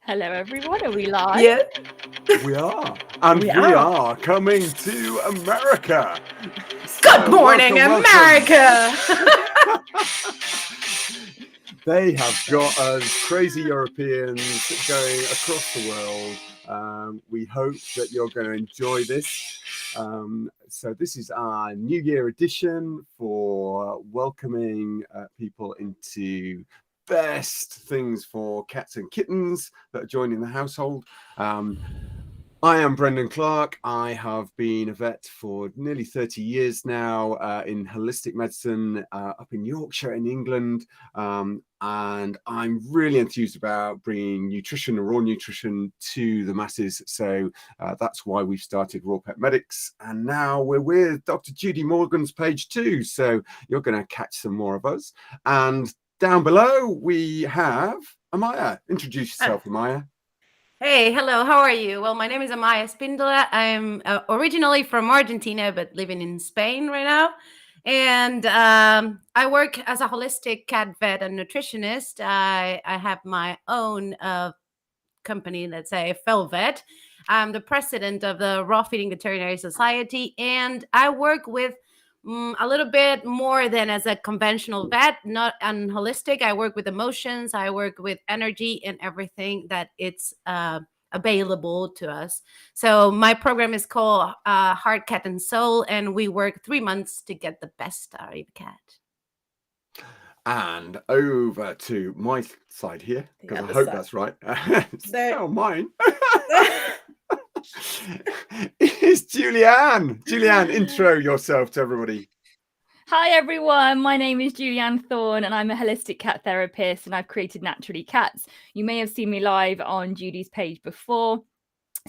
Hello, everyone. Are we live? Yeah. We are. And we are coming to America. Good morning, America. They have got us crazy Europeans going across the world. We hope that you're going to enjoy this. So this is our New Year edition for welcoming people into best things for cats and kittens that are joining the household. I am Brendan Clark. I have been a vet for nearly 30 years now in holistic medicine up in Yorkshire in England. And I'm really enthused about bringing nutrition and raw nutrition to the masses. So that's why we've started Raw Pet Medics. And now we're with Dr. Judy Morgan's page 2. So you're going to catch some more of us. And down below, we have Amaya. Introduce yourself, Amaya. Hey, hello, how are you? Well, my name is Amaya Spindola. I'm originally from Argentina, but living in Spain right now. And I work as a holistic cat vet and nutritionist. I have my own company, let's say FelVet. I'm the president of the Raw Feeding Veterinary Society, and I work with a little bit more than as a conventional vet, not and holistic. I work with emotions, I work with energy and everything that it's available to us. So my program is called Heart, Cat, and Soul, and we work 3 months to get the best out of the cat. And over to my side here, because I hope that's right. Oh, mine. It's Julianne. Julianne, intro yourself to everybody. Hi, everyone. My name is Julianne Thorne, and I'm a holistic cat therapist, and I've created Naturally Cats. You may have seen me live on Judy's page before.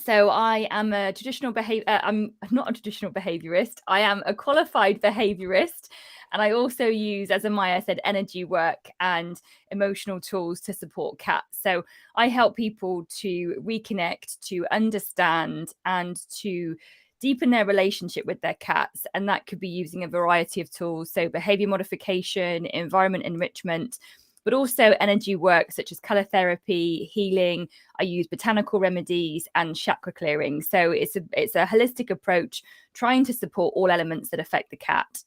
So I am a traditional I'm not a traditional behaviorist. I am a qualified behaviorist. And I also use, as Amaya said, energy work and emotional tools to support cats. So I help people to reconnect, to understand, and to deepen their relationship with their cats. And that could be using a variety of tools. So behavior modification, environment enrichment, but also energy work such as color therapy, healing. I use botanical remedies and chakra clearing. So it's a holistic approach trying to support all elements that affect the cat.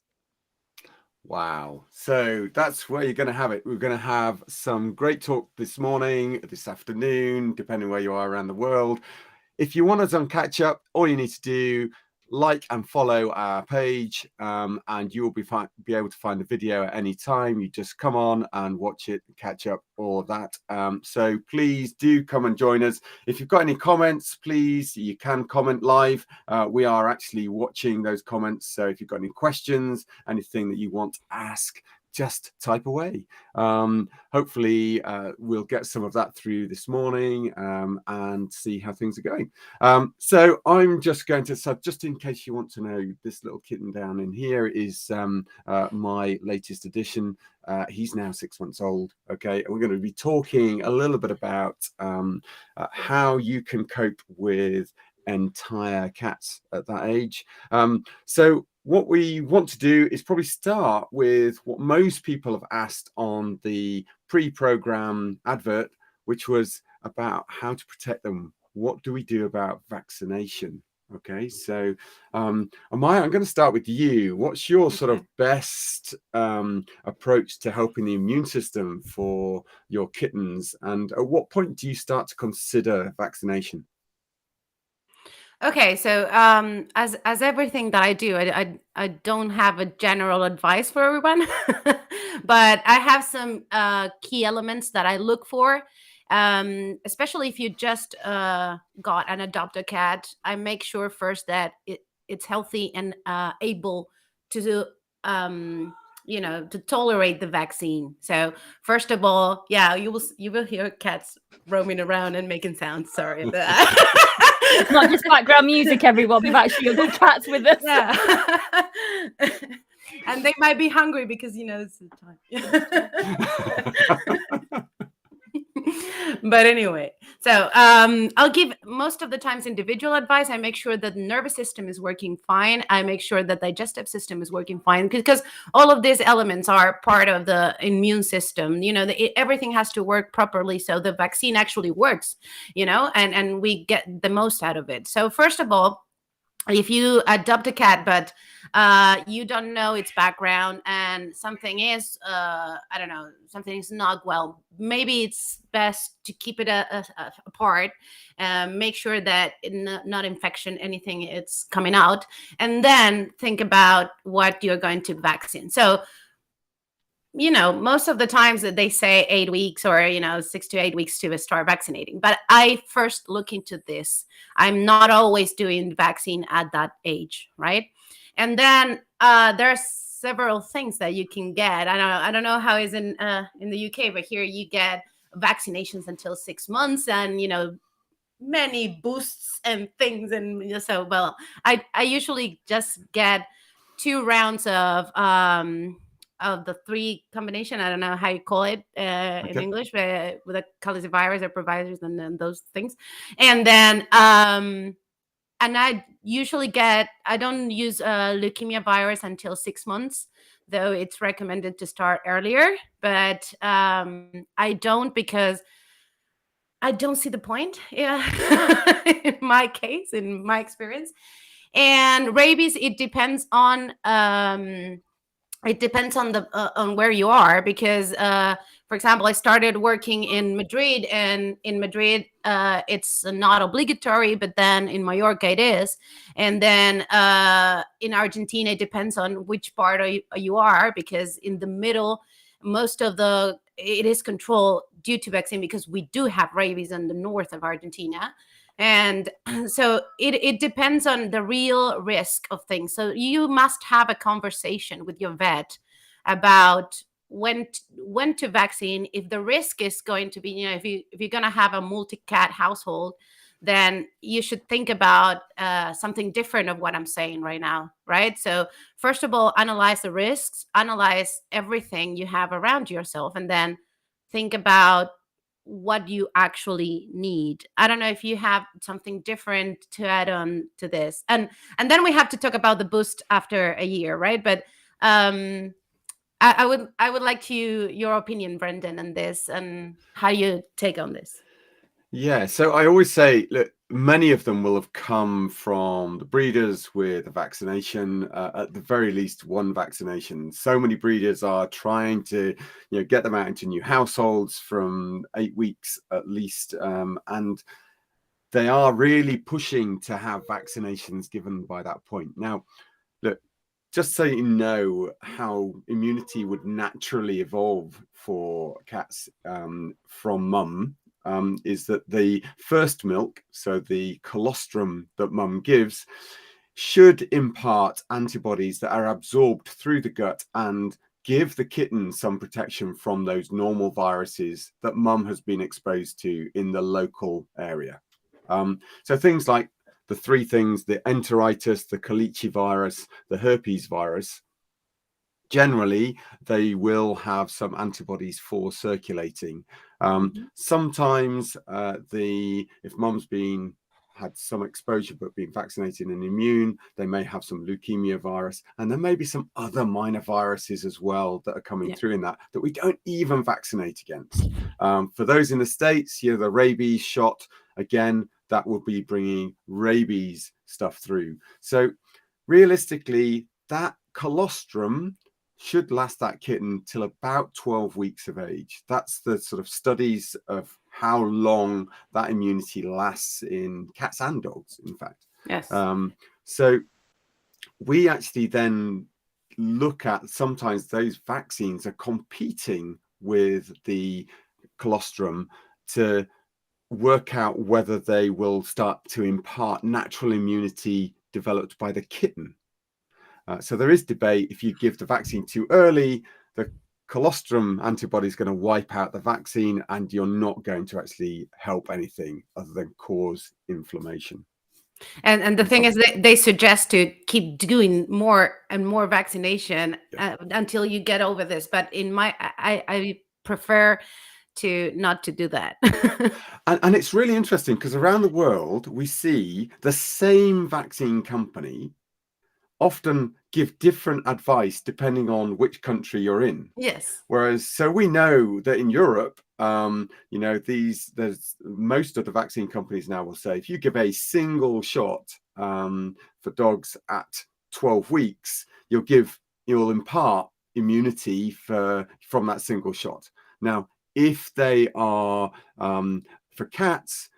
Wow. So that's where you're going to have it. We're going to have some great talk this morning, this afternoon, depending where you are around the world. If you want us on catch up, all you need to do, like and follow our page, and you will be able to find the video at any time. You just come on and watch it, catch up, or that. So please do come and join us. If you've got any comments, please, you can comment live. We are actually watching those comments. So if you've got any questions, anything that you want to ask, just type away. Hopefully we'll get some of that through this morning and see how things are going. So I'm just going to, so just in case you want to know, this little kitten down in here is my latest addition. He's now 6 months old. Okay, and we're going to be talking a little bit about how you can cope with entire cats at that age. So what we want to do is probably start with what most people have asked on the pre-program advert, which was about how to protect them. What do we do about vaccination? Okay, so Amaya, I'm going to start with you. What's your sort of best approach to helping the immune system for your kittens? And at what point do you start to consider vaccination? Okay, so as everything that I do, I don't have a general advice for everyone, but I have some key elements that I look for. Especially if you just got an adopted cat, I make sure first that it's healthy and able to to tolerate the vaccine. So first of all, yeah, you will hear cats roaming around and making sounds. Sorry about that. It's not just background music, everyone. We've actually got cats with us. Yeah. And they might be hungry because, it's the time. But anyway, So I'll give most of the times individual advice. I make sure that the nervous system is working fine. I make sure that digestive system is working fine, because all of these elements are part of the immune system. Everything has to work properly so the vaccine actually works, and we get the most out of it. So first of all, if you adopt a cat, but you don't know its background and something is, I don't know, something is not well, maybe it's best to keep it apart, make sure that not infection, anything it's coming out, and then think about what you're going to vaccine. So, most of the times that they say 8 weeks or, 6 to 8 weeks to start vaccinating. But I first look into this. I'm not always doing vaccine at that age, right? And then there are several things that you can get. I don't know how it's in the UK, but here you get vaccinations until 6 months, and many boosts and things. And so, well, I usually just get 2 rounds of the 3 combination. I don't know how you call it in English, but with a calicivirus or providers and then those things. And then and I usually I don't use leukemia virus until 6 months, though it's recommended to start earlier. But I don't, because I don't see the point. Yeah, in my case, in my experience. And rabies, it depends on on where you are, because for example, I started working in Madrid, and in Madrid it's not obligatory, but then in Mallorca it is, and then in Argentina it depends on which part you are, because in the middle it is controlled due to vaccine, because we do have rabies in the north of Argentina. And so it depends on the real risk of things. So you must have a conversation with your vet about when to vaccine. If the risk is going to be, if you're going to have a multi-cat household, then you should think about something different of what I'm saying right now, right? So first of all, analyze the risks, analyze everything you have around yourself, and then think about what you actually need. I don't know if you have something different to add on to this, and then we have to talk about the boost after a year, right? But I would like your opinion, Brendan, on this, and how you take on this. Yeah, so I always say, look, many of them will have come from the breeders with a vaccination, at the very least 1 vaccination. So many breeders are trying to, get them out into new households from 8 weeks at least, and they are really pushing to have vaccinations given by that point. Now, look, just so you know how immunity would naturally evolve for cats from mum, is that the first milk, so the colostrum that mum gives, should impart antibodies that are absorbed through the gut and give the kitten some protection from those normal viruses that mum has been exposed to in the local area. So things like the 3 things, the enteritis, the calicivirus, the herpes virus, generally they will have some antibodies for circulating. Sometimes if mum's had some exposure but been vaccinated and immune, they may have some leukemia virus, and there may be some other minor viruses as well that are coming through in that we don't even vaccinate against. For those in the States, the rabies shot, again, that will be bringing rabies stuff through. So realistically, that colostrum should last that kitten till about 12 weeks of age. That's the sort of studies of how long that immunity lasts in cats and dogs, in fact. Yes. So we actually then look at, sometimes those vaccines are competing with the colostrum to work out whether they will start to impart natural immunity developed by the kitten. So there is debate. If you give the vaccine too early, the colostrum antibody is going to wipe out the vaccine, and you're not going to actually help anything other than cause inflammation. And the thing is, they suggest to keep doing more and more vaccination until you get over this. But I prefer to not to do that. And it's really interesting because around the world, we see the same vaccine company often give different advice depending on which country you're in. Yes. Whereas, so we know that in Europe, there's most of the vaccine companies now will say if you give a single shot for dogs at 12 weeks, you'll impart immunity from that single shot. Now, if they are for cats,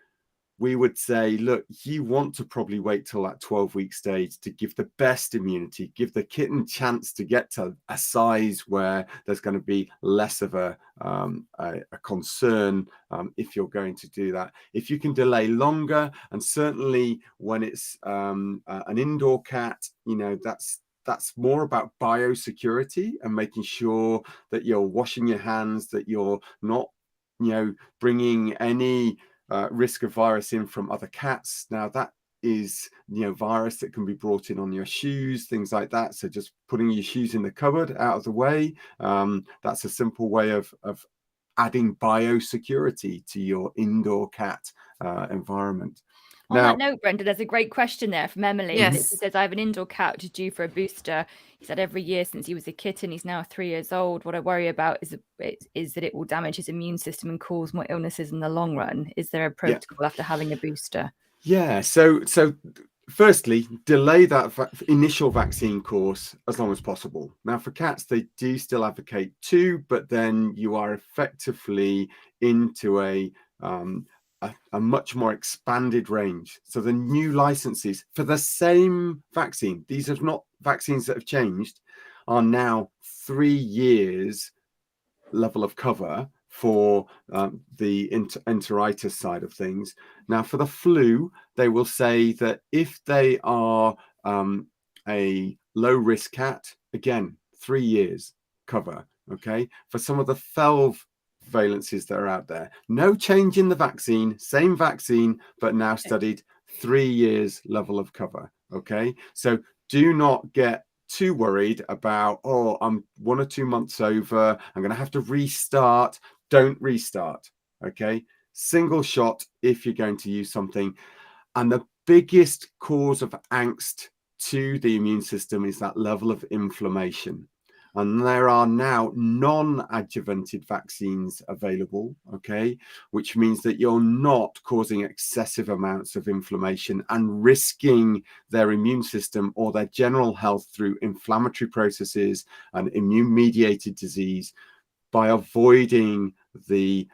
we would say, look, you want to probably wait till that 12-week stage to give the best immunity, give the kitten chance to get to a size where there's going to be less of a concern if you're going to do that. If you can delay longer, and certainly when it's an indoor cat, that's more about biosecurity and making sure that you're washing your hands, that you're not, bringing any risk of virus in from other cats. Now that is virus that can be brought in on your shoes, things like that. So just putting your shoes in the cupboard out of the way, that's a simple way of adding biosecurity to your indoor cat environment. On that note, Brenda, there's a great question there from Emily. Yes. She says, I have an indoor cat which is due for a booster. He said every year since he was a kitten. He's now 3 years old. What I worry about is that it will damage his immune system and cause more illnesses in the long run. Is there a protocol after having a booster? Yeah. So firstly, delay that initial vaccine course as long as possible. Now, for cats, they do still advocate 2, but then you are effectively into a much more expanded range. So the new licenses for the same vaccine, these are not vaccines that have changed, are now 3 years level of cover for the enteritis side of things. Now, for the flu, they will say that if they are a low risk cat, again, 3 years cover. Okay. For some of the valencies that are out there, no change in the vaccine, same vaccine, but now studied 3 years level of cover. Okay. So do not get too worried about, I'm 1 or 2 months over, I'm going to have to restart. Don't restart. Okay. Single shot if you're going to use something. And the biggest cause of angst to the immune system is that level of inflammation. And there are now non-adjuvanted vaccines available, okay, which means that you're not causing excessive amounts of inflammation and risking their immune system or their general health through inflammatory processes and immune-mediated disease by avoiding the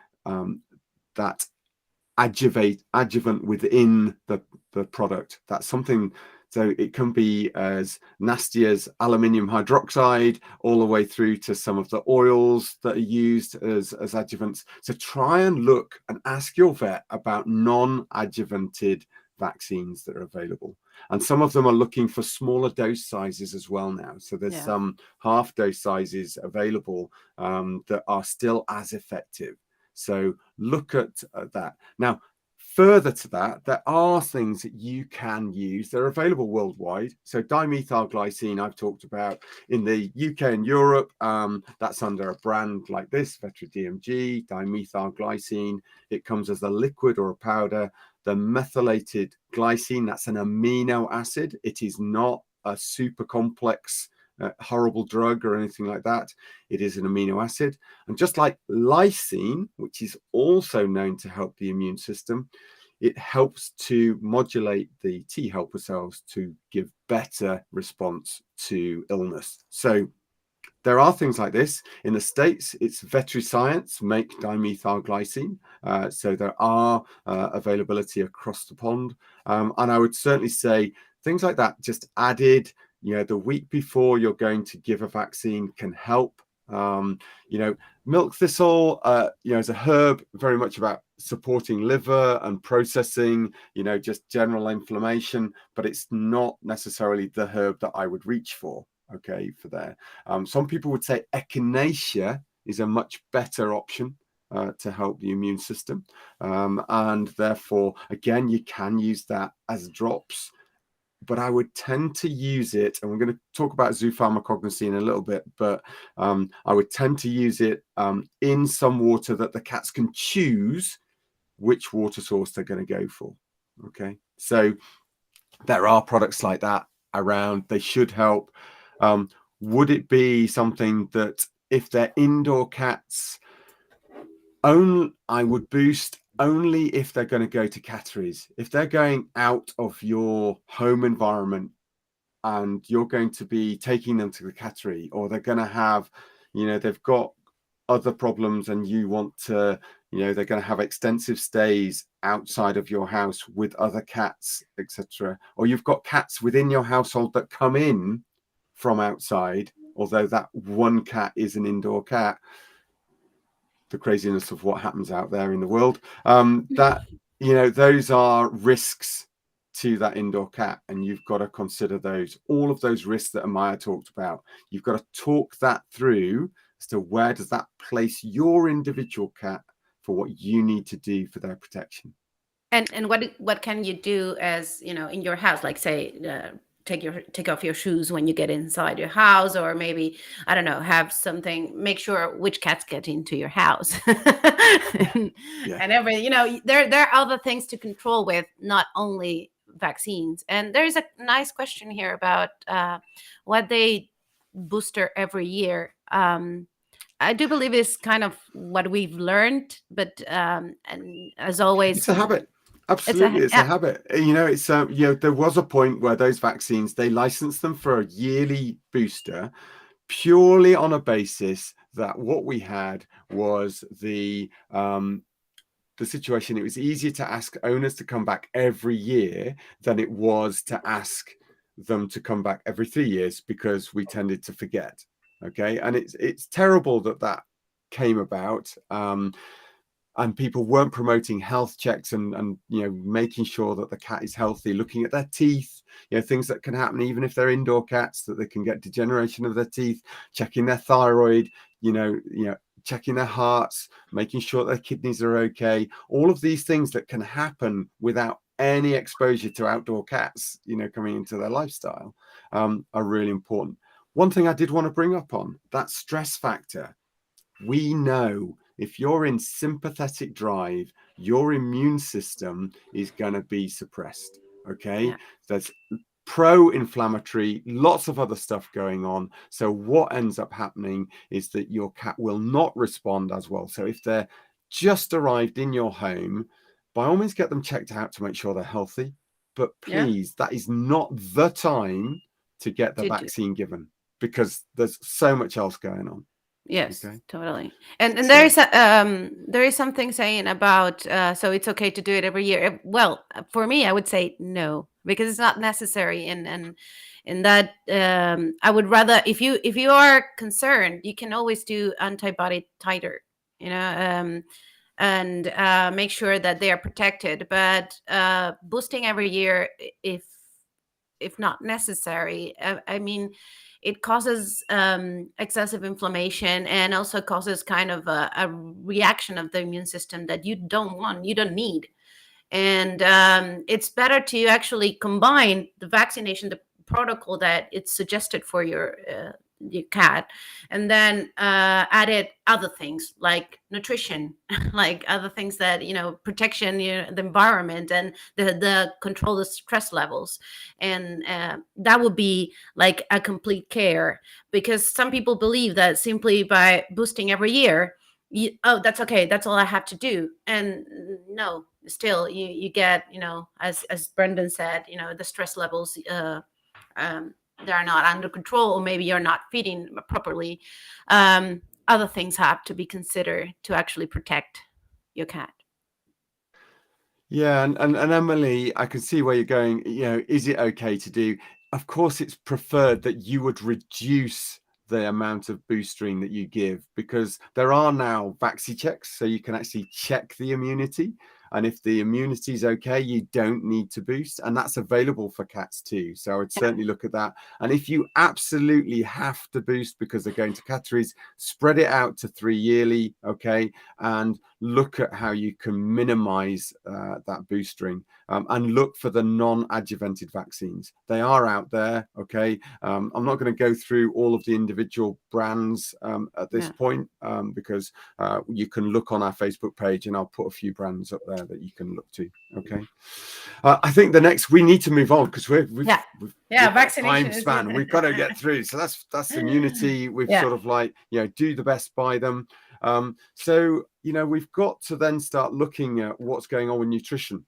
that adjuvant within the product. That's something. So it can be as nasty as aluminium hydroxide all the way through to some of the oils that are used as adjuvants. So try and look and ask your vet about non-adjuvanted vaccines that are available. And some of them are looking for smaller dose sizes as well now. So there's some half dose sizes available that are still as effective. So look at that. Now, further to that, there are things that you can use. They're available worldwide. So dimethylglycine, I've talked about in the UK and Europe. That's under a brand like this, Vetri DMG, dimethylglycine. It comes as a liquid or a powder. The methylated glycine, that's an amino acid. It is not a super complex horrible drug or anything like that. It is an amino acid. And just like lysine, which is also known to help the immune system, it helps to modulate the T helper cells to give better response to illness. So there are things like this. In the States, it's Veterinary Science make dimethylglycine. So there are availability across the pond. And I would certainly say things like that just added the week before you're going to give a vaccine can help. Milk thistle, as a herb, very much about supporting liver and processing, just general inflammation, but it's not necessarily the herb that I would reach for, okay, for there. Some people would say echinacea is a much better option to help the immune system. And therefore, again, you can use that as drops. but I would tend to use it, and we're going to talk about zoopharmacognosy in a little bit, but I would tend to use it in some water that the cats can choose which water source they're going to go for. Okay, so there are products like that around. They should help. Would it be something that if they're indoor cats, I would boost only if they're going to go to catteries. If they're going out of your home environment and you're going to be taking them to the cattery, or they're going to have, they've got other problems and you want to, they're going to have extensive stays outside of your house with other cats, etc. Or you've got cats within your household that come in from outside, although that one cat is an indoor cat. The craziness of what happens out there in the world, that those are risks to that indoor cat, and you've got to consider all of those risks that Amaya talked about. You've got to talk that through as to where does that place your individual cat for what you need to do for their protection. And what can you do as in your house, like say take off your shoes when you get inside your house, or maybe, I don't know, have something, make sure which cats get into your house. and every, there are other things to control with, not only vaccines. And there's a nice question here about what they booster every year. I do believe is kind of what we've learned, but and as always, it's a habit. Absolutely, it's a habit. It's there was a point where those vaccines, they licensed them for a yearly booster purely on a basis that what we had was the situation. It was easier to ask owners to come back every year than it was to ask them to come back every 3 years, because we tended to forget. Okay, and it's terrible that came about. And people weren't promoting health checks and making sure that the cat is healthy, looking at their teeth, things that can happen even if they're indoor cats, that they can get degeneration of their teeth, checking their thyroid, checking their hearts, making sure their kidneys are okay. All of these things that can happen without any exposure to outdoor cats, coming into their lifestyle, are really important. One thing I did want to bring up on that stress factor. We know if you're in sympathetic drive, your immune system is going to be suppressed. Okay. Yeah. There's pro-inflammatory, lots of other stuff going on. So what ends up happening is that your cat will not respond as well. So if they're just arrived in your home, by all means get them checked out to make sure they're healthy. But please, that is not the time to get the vaccine given, because there's so much else going on. Yes, okay. Totally. And there is something saying about so it's okay to do it every year. Well, for me, I would say no, because it's not necessary. And in that, I would rather, if you are concerned, you can always do antibody titer, and make sure that they are protected. But boosting every year, if not necessary, I mean, it causes excessive inflammation, and also causes kind of a reaction of the immune system that you don't want, you don't need. And it's better to actually combine the vaccination, the protocol that it's suggested for your cat, and then added other things like nutrition, like other things that protection, the environment, and the control the stress levels, and that would be like a complete care. Because some people believe that simply by boosting every year, that's okay, that's all I have to do. And no, still you get, as Brendan said, the stress levels they're not under control, or maybe you're not feeding properly. Other things have to be considered to actually protect your cat. Yeah, and Emily, I can see where you're going. Is it okay to do? Of course, it's preferred that you would reduce the amount of boostering that you give, because there are now vaccine checks, so you can actually check the immunity. And if the immunity is okay, you don't need to boost. And that's available for cats too. So I would certainly look at that. And if you absolutely have to boost because they're going to catteries, spread it out to 3 yearly. Okay. And look at how you can minimize that boostering, and look for the non-adjuvanted vaccines. They are out there. Okay, I'm not going to go through all of the individual brands at this point, because you can look on our Facebook page, and I'll put a few brands up there that you can look to. Okay, I think we need to move on, because we've vaccination time span. We've got to get through. So that's immunity. We've sort of like, do the best by them. So we've got to then start looking at what's going on with nutrition.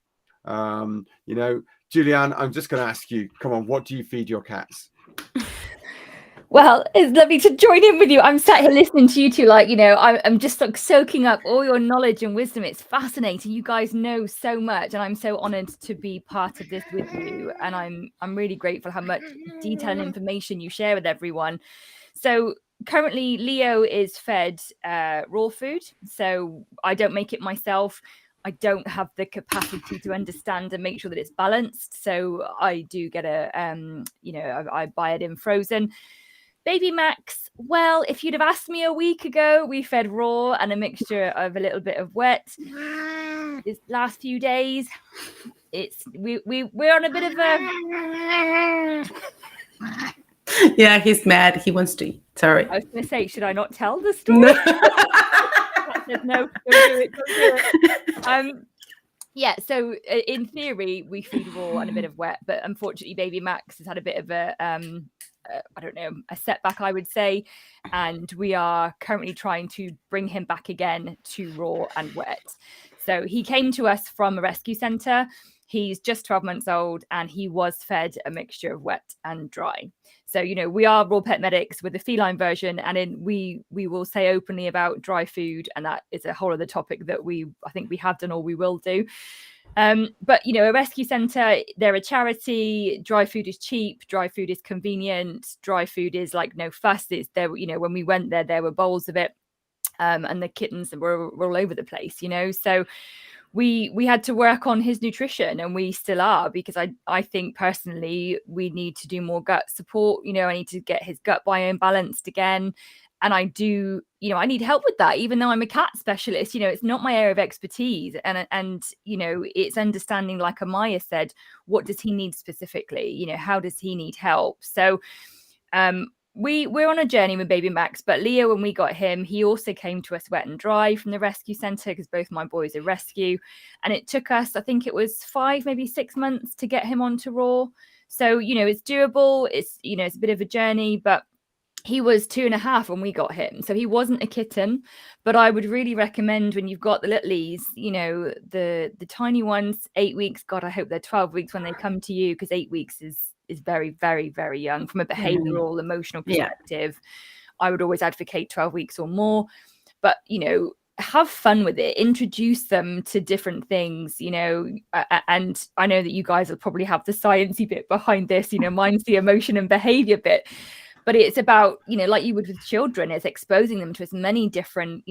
Julianne, I'm just going to ask you, come on, what do you feed your cats? Well, it's lovely to join in with you. I'm sat here listening to you two, like, I'm just like soaking up all your knowledge and wisdom. It's fascinating. You guys know so much, and I'm so honored to be part of this with you. And I'm really grateful how much detail and information you share with everyone. So currently, Leo is fed raw food, so I don't make it myself. I don't have the capacity to understand and make sure that it's balanced. So I do get I buy it in frozen. Baby Max, well, if you'd have asked me a week ago, we fed raw and a mixture of a little bit of wet. These last few days, we're on a bit of a... Yeah, he's mad. He wants to eat. Sorry. I was going to say, should I not tell the story? No, don't do it. Yeah, so in theory, we feed raw and a bit of wet, but unfortunately, Baby Max has had a bit of a setback, I would say, and we are currently trying to bring him back again to raw and wet. So he came to us from a rescue centre. He's just 12 months old, and he was fed a mixture of wet and dry. So, we are raw pet medics with the feline version, and we will say openly about dry food, and that is a whole other topic that I think we have done or we will do. But, a rescue centre, they're a charity. Dry food is cheap. Dry food is convenient. Dry food is like no fuss. It's there, when we went there were bowls of it, and the kittens were all over the place, So we had to work on his nutrition, and we still are, because I think personally we need to do more gut support. I need to get his gut biome balanced again. And I do, I need help with that, even though I'm a cat specialist. It's not my area of expertise. And it's understanding, like Amaya said, what does he need specifically? How does he need help? So we're on a journey with Baby Max, but Leo, when we got him, he also came to us wet and dry from the rescue centre, because both my boys are rescue. And it took us, I think it was 5, maybe 6 months to get him onto raw. So, it's doable. It's, it's a bit of a journey, but he was 2.5 when we got him. So he wasn't a kitten, but I would really recommend, when you've got the littlies, the tiny ones, 8 weeks, God, I hope they're 12 weeks when they come to you, because 8 weeks is very, very, very young from a behavioral, emotional perspective. I would always advocate 12 weeks or more, but, have fun with it, introduce them to different things, and I know that you guys will probably have the sciencey bit behind this, mine's the emotion and behavior bit. But it's about, like you would with children, it's exposing them to as many different,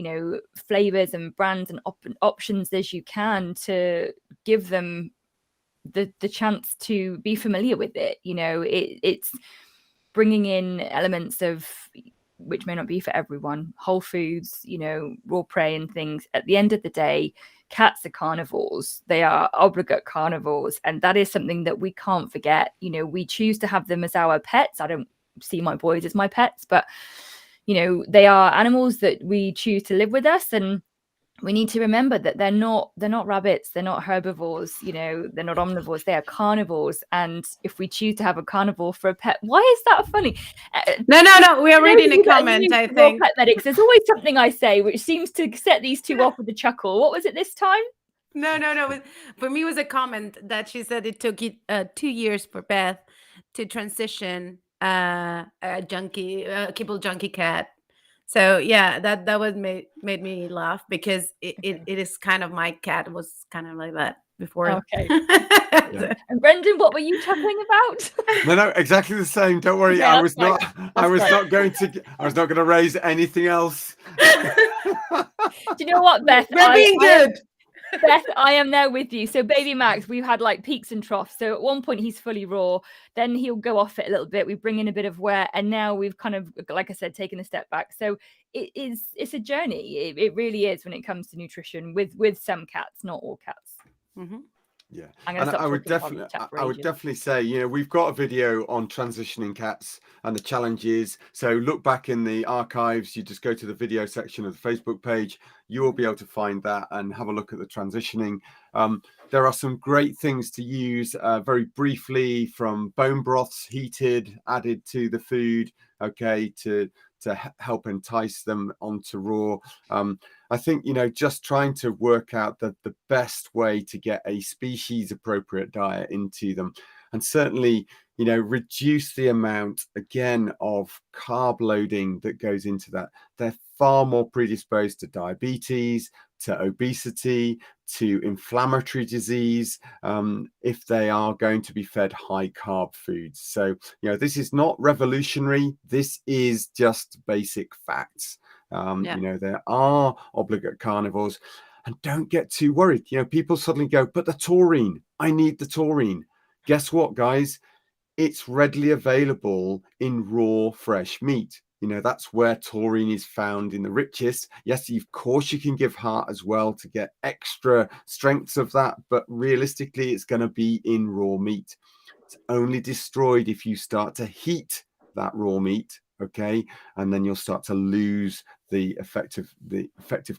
flavors and brands and options as you can, to give them the chance to be familiar with it. It's bringing in elements of, which may not be for everyone, whole foods, raw prey and things. At the end of the day, cats are carnivores. They are obligate carnivores. And that is something that we can't forget. We choose to have them as our pets. I don't see my boys as my pets, but they are animals that we choose to live with us, and we need to remember that they're not rabbits, they're not herbivores, they're not omnivores, they are carnivores. And if we choose to have a carnivore for a pet, why is that funny? No, we are reading a comment, I think. Pet medics, there's always something I say which seems to set these two off with a chuckle. What was it this time? No. For me, it was a comment that she said it took 2 years for Beth to transition a kibble junkie cat. So yeah, that was made me laugh, because it is kind of, my cat was kind of like that before. Okay. And Brendan, what were you chuckling about? No, exactly the same. Don't worry. Yeah, I was not going to raise anything else. Do you know what, Beth? We're being good. Beth, I am there with you. So baby Max, we've had like peaks and troughs. So at one point he's fully raw, then he'll go off it a little bit. We bring in a bit of wet, and now we've kind of, like I said, taken a step back. So it's a journey. It really is when it comes to nutrition with some cats, not all cats. Mm-hmm. Yeah, and I would definitely say, you know, we've got a video on transitioning cats and the challenges. So look back in the archives. You just go to the video section of the Facebook page. You will be able to find that and have a look at the transitioning. There are some great things to use very briefly, from bone broths heated, added to the food, okay, to help entice them onto raw. I think, you know, just trying to work out the best way to get a species appropriate diet into them, and certainly, you know, reduce the amount again of carb loading that goes into that. They're far more predisposed to diabetes, to obesity, to inflammatory disease, if they are going to be fed high carb foods. So, you know, this is not revolutionary. This is just basic facts. You know, there are obligate carnivores, and don't get too worried. You know, people suddenly go, but the taurine, I need the taurine. Guess what, guys? It's readily available in raw, fresh meat. You know, that's where taurine is found in the richest. Yes, of course, you can give heart as well to get extra strengths of that, but realistically, it's going to be in raw meat. It's only destroyed if you start to heat that raw meat, okay? And then you'll start to lose the effective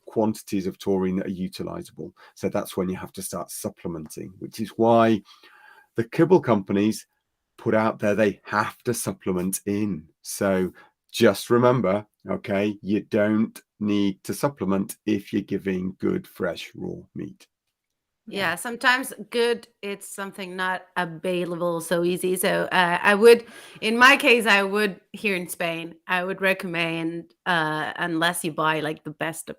quantities of taurine that are utilizable. So that's when you have to start supplementing, which is why the kibble companies put out there they have to supplement in. So just remember, okay, you don't need to supplement if you're giving good fresh raw meat. Yeah, sometimes good, it's something not available so easy. So I would, in my case, I would, here in Spain, I would recommend, unless you buy like the best of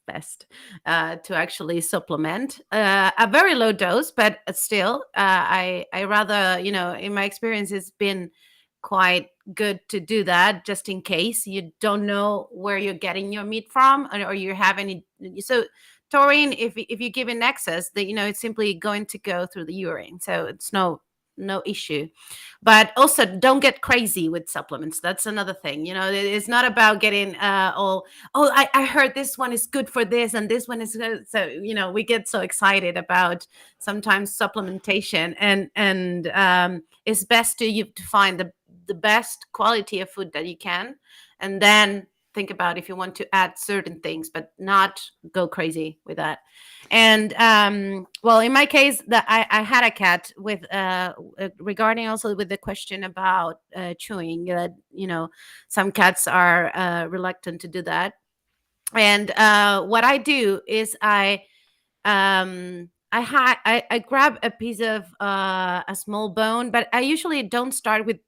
best, to actually supplement a very low dose, but still, I rather, you know, in my experience, it's been quite good to do that, just in case you don't know where you're getting your meat from, or you have any. So taurine, if you give in excess, that, you know, it's simply going to go through the urine, so it's no issue. But also, don't get crazy with supplements. That's another thing. You know, it's not about getting I heard this one is good for this and this one is good. So, you know, we get so excited about sometimes supplementation, and it's best to find the best quality of food that you can, and then think about if you want to add certain things, but not go crazy with that. And well, in my case, that I had a cat with regarding also with the question about chewing, that, you know, some cats are reluctant to do that. And what I do is I grab a piece of a small bone, but I usually don't start with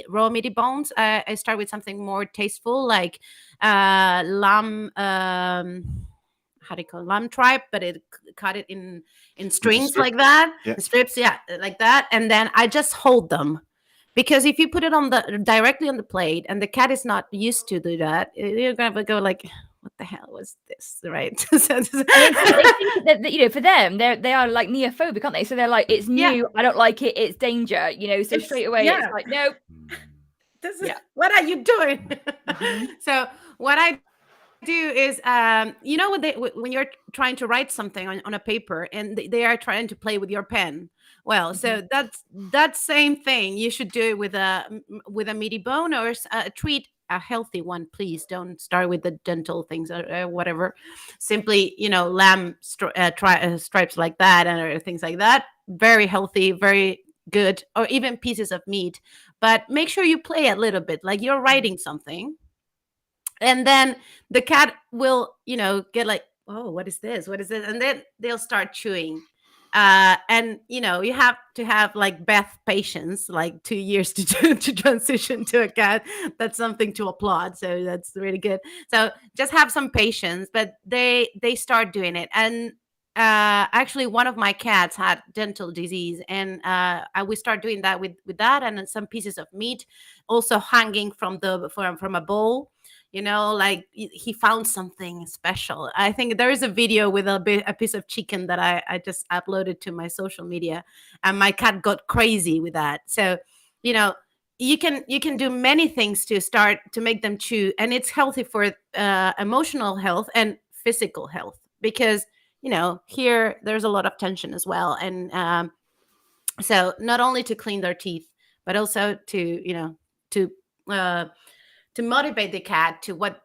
raw meaty bones. I start with something more tasteful, like lamb. How do you call it? Lamb tripe, but cut it in strings like that, Yeah. strips, yeah, like that, and then I just hold them. Because if you put it on directly on the plate, and the cat is not used to do that, you're gonna go like, what the hell was this, right? They think that, you know, for them, they are like neophobic, aren't they? So they're like, it's new, I don't like it, it's danger, you know. So straight away, it's like, nope. What are you doing? So what I do is, you know, when you're trying to write something on a paper, and they are trying to play with your pen. Well, so that's that same thing. You should do it with a meaty bone, or treat a healthy one. Please don't start with the dental things or whatever. Simply, you know, lamb stripes like that, or things like that. Very healthy, very good, or even pieces of meat. But make sure you play a little bit, like you're writing something. And then the cat will, you know, get like, oh, what is this? What is this? And then they'll start chewing. And, you know, you have to have like Beth patience, like 2 years to transition to a cat. That's something to applaud. So that's really good. So just have some patience, but they start doing it. And actually, one of my cats had dental disease, and we start doing that with that, and then some pieces of meat also hanging from a bowl. like he found something special. I think there is a video with a piece of chicken that I just uploaded to my social media, and my cat got crazy with that. So, you can do many things to start to make them chew, and it's healthy for emotional health and physical health, because here there's a lot of tension as well, and so not only to clean their teeth, but also to uh, to motivate the cat to what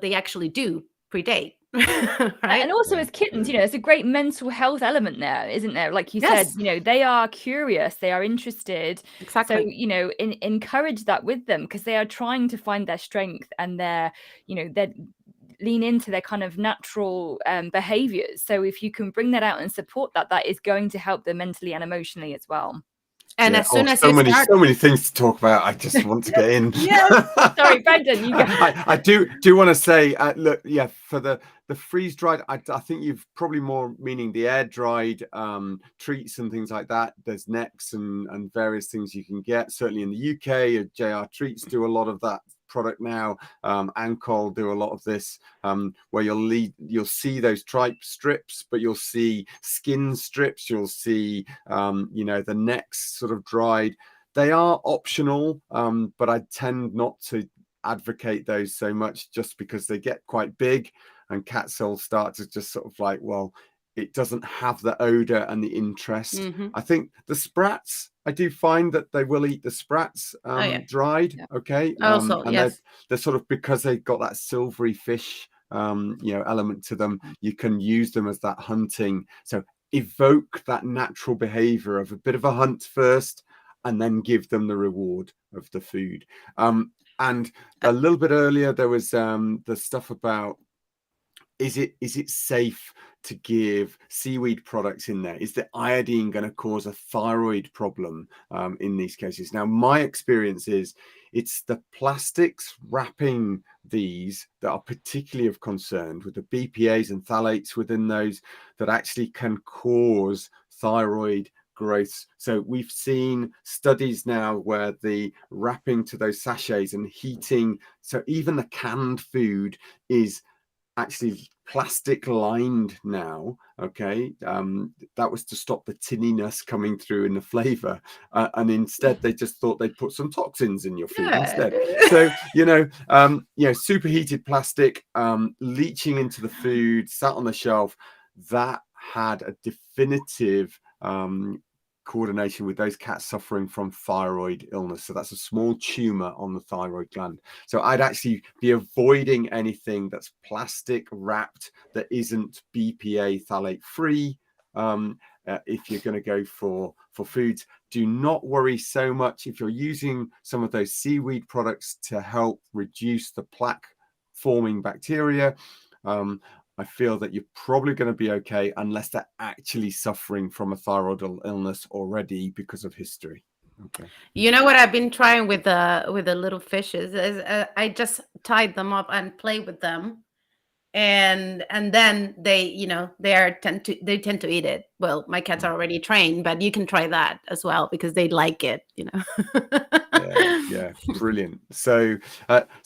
they actually do predate. Right. And also as kittens, there's a great mental health element there, isn't there? Like you said, Yes. they are curious, they are interested. Exactly. So, encourage that with them, because they are trying to find their strength, and they're lean into their kind of natural behaviors. So if you can bring that out and support that, that is going to help them mentally and emotionally as well. And as soon as so you many start, things to talk about. I just want to get in. Sorry, Brendan, you go. I do want to say, look, for the freeze dried, I think you've probably more meaning the air dried treats and things like that. There's Nex and various things you can get. Certainly in the UK, JR Treats do a lot of that product now. Ancol do a lot of this, where you'll see those tripe strips, but you'll see skin strips, you'll see the necks sort of dried. They are optional, but I tend not to advocate those so much, just because they get quite big and cats will start to just sort of like, well, it doesn't have the odor and the interest. I think the sprats, I do find that they will eat the sprats dried. Yeah. Okay. Also, and yes. they're sort of, because they've got that silvery fish element to them, you can use them as that hunting. So evoke that natural behavior of a bit of a hunt first, and then give them the reward of the food. And a little bit earlier there was the stuff about, is it safe to give seaweed products in there? Is the iodine going to cause a thyroid problem in these cases? Now, my experience is it's the plastics wrapping these that are particularly of concern, with the BPAs and phthalates within those, that actually can cause thyroid growth. So we've seen studies now where the wrapping to those sachets and heating, so even the canned food is actually plastic lined now. Okay, that was to stop the tinniness coming through in the flavor, and instead they just thought they'd put some toxins in your food instead. So superheated plastic leaching into the food, sat on the shelf, that had a definitive coordination with those cats suffering from thyroid illness. So that's a small tumor on the thyroid gland. So I'd actually be avoiding anything that's plastic wrapped, that isn't BPA phthalate free. If you're going to go for foods, do not worry so much if you're using some of those seaweed products to help reduce the plaque forming bacteria. I feel that you're probably going to be okay, unless they're actually suffering from a thyroid illness already because of history. Okay. You know what I've been trying with the little fishes is I just tied them up and play with them, and then they tend to eat it. Well, my cats are already trained, but you can try that as well, because they like it. Yeah, brilliant. So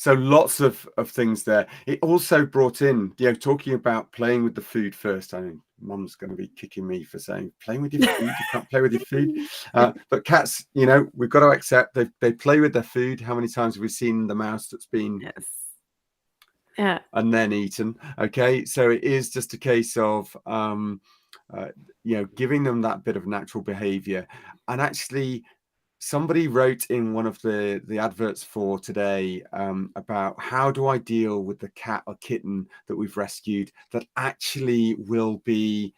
lots of things there. It also brought in, talking about playing with the food first. I mean, Mum's going to be kicking me for saying playing with your food. You can't play with your food. But cats, we've got to accept they play with their food. How many times have we seen the mouse that's been and then eaten? Okay, so it is just a case of giving them that bit of natural behavior. And actually, somebody wrote in one of the adverts for today about, how do I deal with the cat or kitten that we've rescued that actually will be,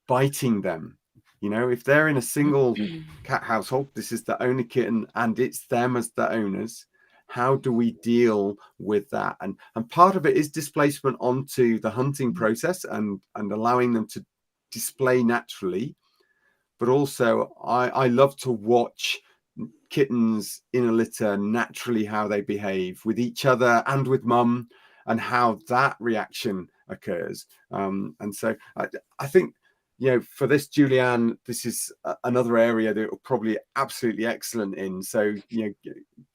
biting them? If they're in a single cat household, this is the only kitten and it's them as the owners, how do we deal with that? And part of it is displacement onto the hunting process and allowing them to display naturally. But also, I love to watch kittens in a litter naturally, how they behave with each other and with mum, and how that reaction occurs. And so I think for this, Julianne, this is another area that you're probably absolutely excellent in. So,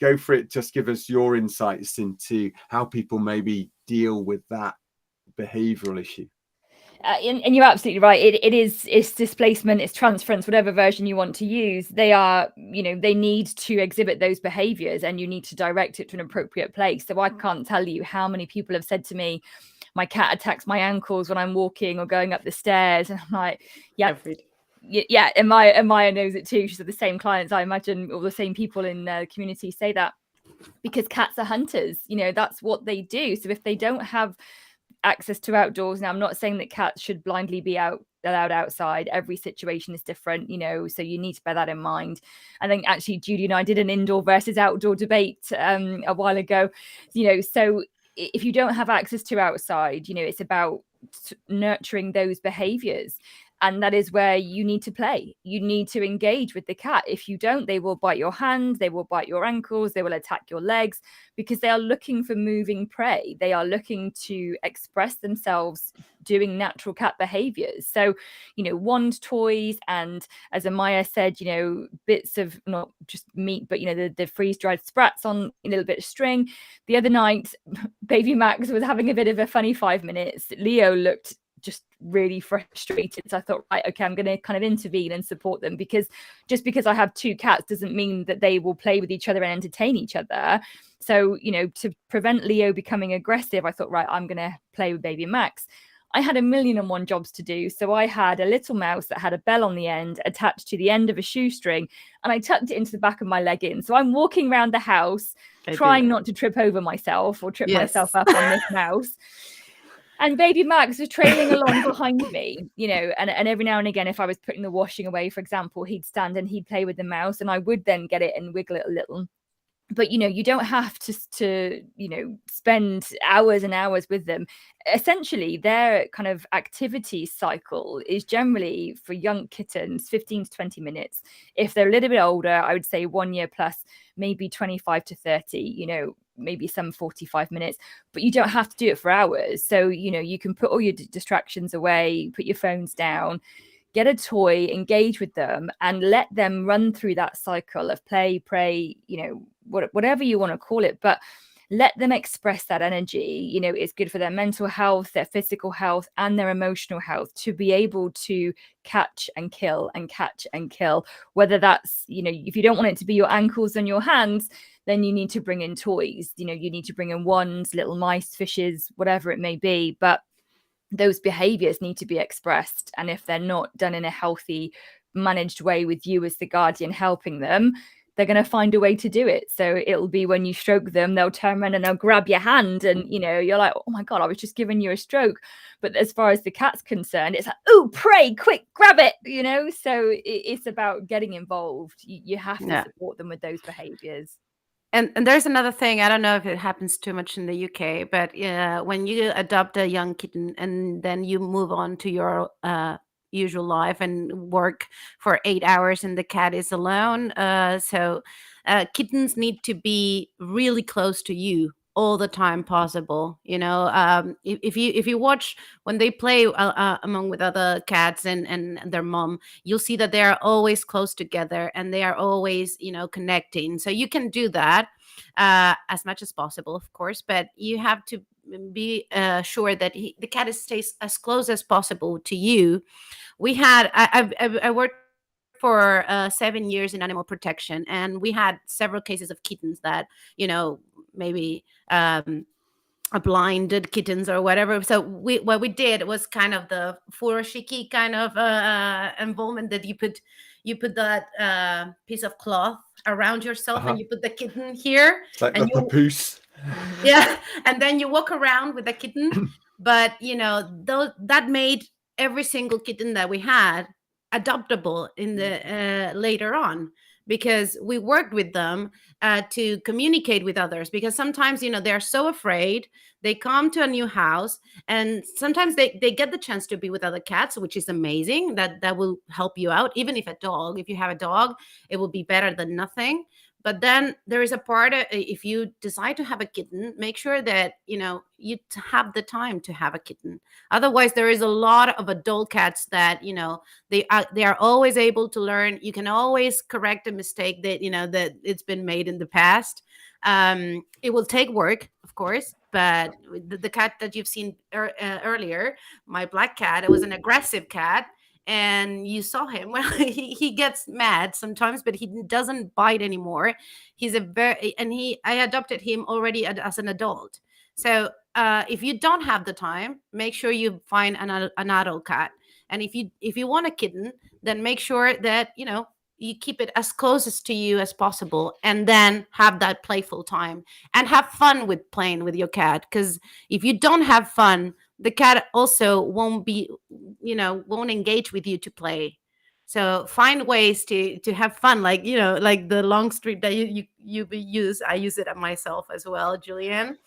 go for it. Just give us your insights into how people maybe deal with that behavioral issue. And you're absolutely right. It's displacement, it's transference, whatever version you want to use. They are, they need to exhibit those behaviors, and you need to direct it to an appropriate place. So I can't tell you how many people have said to me, my cat attacks my ankles when I'm walking or going up the stairs. And I'm like, yeah, Amaya knows it too. She's the same clients, I imagine, or the same people in the community say that, because cats are hunters. That's what they do. So if they don't have access to outdoors, now I'm not saying that cats should blindly be allowed outside. Every situation is different, so you need to bear that in mind. I think actually Judy and I did an indoor versus outdoor debate a while ago, so if you don't have access to outside, it's about nurturing those behaviors. And that is where you need to play. You need to engage with the cat. If you don't, they will bite your hands, they will bite your ankles, they will attack your legs, because they are looking for moving prey. They are looking to express themselves doing natural cat behaviors. So, wand toys, and as Amaya said, bits of not just meat, but the freeze-dried sprats on a little bit of string. The other night, baby Max was having a bit of a funny 5 minutes. Leo looked just really frustrated. So I thought, right, okay, I'm going to kind of intervene and support them, because just because I have two cats doesn't mean that they will play with each other and entertain each other. So, to prevent Leo becoming aggressive, I thought, right, I'm going to play with baby Max. I had 1,000,001 jobs to do. So I had a little mouse that had a bell on the end attached to the end of a shoestring, and I tucked it into the back of my legging. So I'm walking around the house trying not to trip over myself or trip myself up on this mouse. And baby Max was trailing along behind me, and every now and again, if I was putting the washing away, for example, he'd stand and he'd play with the mouse, and I would then get it and wiggle it a little. But, you don't have to spend hours and hours with them. Essentially, their kind of activity cycle is generally, for young kittens, 15 to 20 minutes. If they're a little bit older, I would say 1 year plus, maybe 25 to 30, maybe some 45 minutes, but you don't have to do it for hours. So, you can put all your distractions away, put your phones down, get a toy, engage with them, and let them run through that cycle of play, pray, whatever you want to call it, but let them express that energy. It's good for their mental health, their physical health, and their emotional health, to be able to catch and kill and catch and kill. Whether that's, if you don't want it to be your ankles and your hands, then you need to bring in toys. You need to bring in wands, little mice, fishes, whatever it may be. But those behaviors need to be expressed. And if they're not done in a healthy, managed way with you as the guardian helping them, they're going to find a way to do it. So it'll be when you stroke them, they'll turn around and they'll grab your hand, and you're like, oh my God, I was just giving you a stroke. But as far as the cat's concerned, it's like, oh, pray, quick, grab it, so it's about getting involved. You have to support them with those behaviors. And there's another thing. I don't know if it happens too much in the UK, but when you adopt a young kitten and then you move on to your usual life and work for 8 hours and the cat is alone, so kittens need to be really close to you all the time possible. If you watch when they play among with other cats and their mom, you'll see that they are always close together and they are always connecting. So you can do that as much as possible, of course, but you have to be sure that the cat stays as close as possible to you. I worked for 7 years in animal protection, and we had several cases of kittens that maybe blinded kittens or whatever. So what we did was kind of the furoshiki kind of involvement, that you put that piece of cloth around yourself and you put the kitten here. It's like and the papoose. Yeah, and then you walk around with the kitten. But that made every single kitten that we had adoptable in the later on, because we worked with them to communicate with others, because sometimes they're so afraid. They come to a new house, and sometimes they get the chance to be with other cats, which is amazing. That will help you out. Even if you have a dog, it will be better than nothing. But then there is a part if you decide to have a kitten, make sure that you have the time to have a kitten. Otherwise, there is a lot of adult cats that they are always able to learn. You can always correct a mistake that that it's been made in the past. It will take work, of course, but the cat that you've seen earlier, my black cat, it was an aggressive cat. And you saw him. Well, he gets mad sometimes, but he doesn't bite anymore. He's I adopted him already as an adult. So if you don't have the time, make sure you find an adult cat. And if you want a kitten, then make sure that you keep it as closest to you as possible, and then have that playful time and have fun with playing with your cat. Because if you don't have fun, the cat also won't engage with you to play. So find ways to have fun, like like the long street that you use. I use it myself as well, Julian.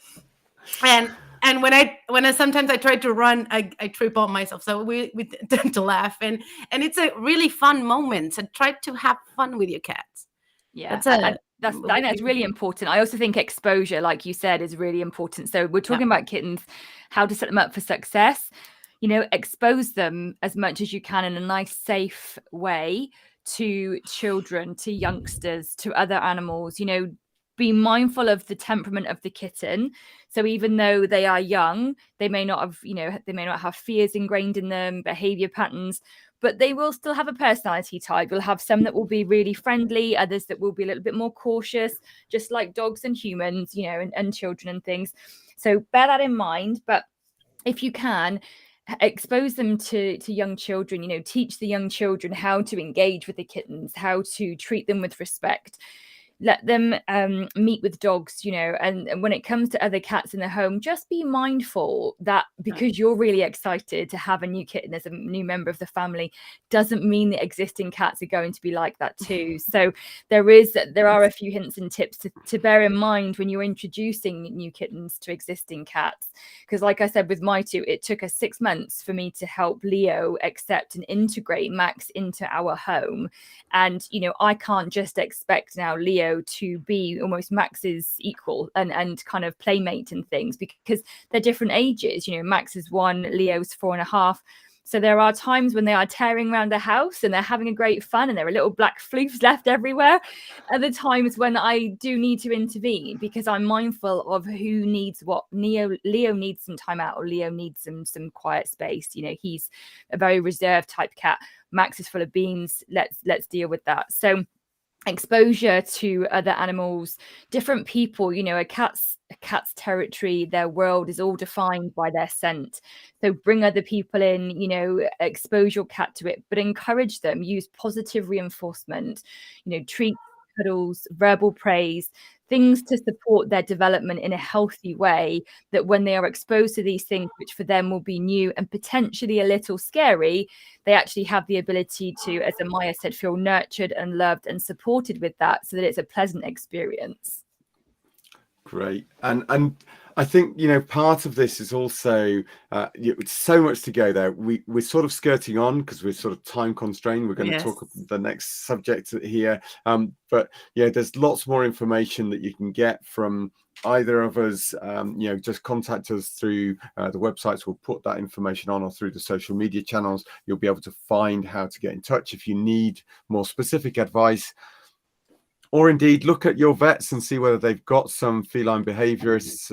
And when I sometimes I try to run, I trip on myself. So we tend to laugh, and it's a really fun moment. So try to have fun with your cats. Yeah, I think that's really important. I also think exposure, like you said, is really important. So we're talking about kittens, how to set them up for success. Expose them as much as you can in a nice, safe way to children, to youngsters, to other animals. Be mindful of the temperament of the kitten. So even though they are young, they may not have fears ingrained in them, behavior patterns, but they will still have a personality type. You'll have some that will be really friendly, others that will be a little bit more cautious, just like dogs and humans, and children and things. So bear that in mind. But if you can, expose them to young children, teach the young children how to engage with the kittens, how to treat them with respect. Let them meet with dogs, and when it comes to other cats in the home, just be mindful that because you're really excited to have a new kitten as a new member of the family doesn't mean that existing cats are going to be like that too. So there are a few hints and tips to bear in mind when you're introducing new kittens to existing cats, because like I said with my two, it took us 6 months for me to help Leo accept and integrate Max into our home. And I can't just expect now Leo to be almost Max's equal and kind of playmate and things, because they're different ages. Max is 1, Leo's 4.5. So there are times when they are tearing around the house and they're having a great fun and there are little black floofs left everywhere. Other times when I do need to intervene because I'm mindful of who needs what. Leo needs some time out, or Leo needs some quiet space. He's a very reserved type cat. Max is full of beans. Let's deal with that. So exposure to other animals, different people, a cat's territory, their world is all defined by their scent. So bring other people in, expose your cat to it, but encourage them, use positive reinforcement, treats, cuddles, verbal praise, things to support their development in a healthy way, that when they are exposed to these things, which for them will be new and potentially a little scary, they actually have the ability to, as Amaya said, feel nurtured and loved and supported with that, so that it's a pleasant experience. Great. And I think, part of this is also, it's so much to go there. We're sort of skirting on because we're sort of time constrained. We're going to talk about the next subject here. But yeah, there's lots more information that you can get from either of us. Just contact us through the websites. We'll put that information on, or through the social media channels. You'll be able to find how to get in touch if you need more specific advice. Or indeed, look at your vets and see whether they've got some feline behaviorists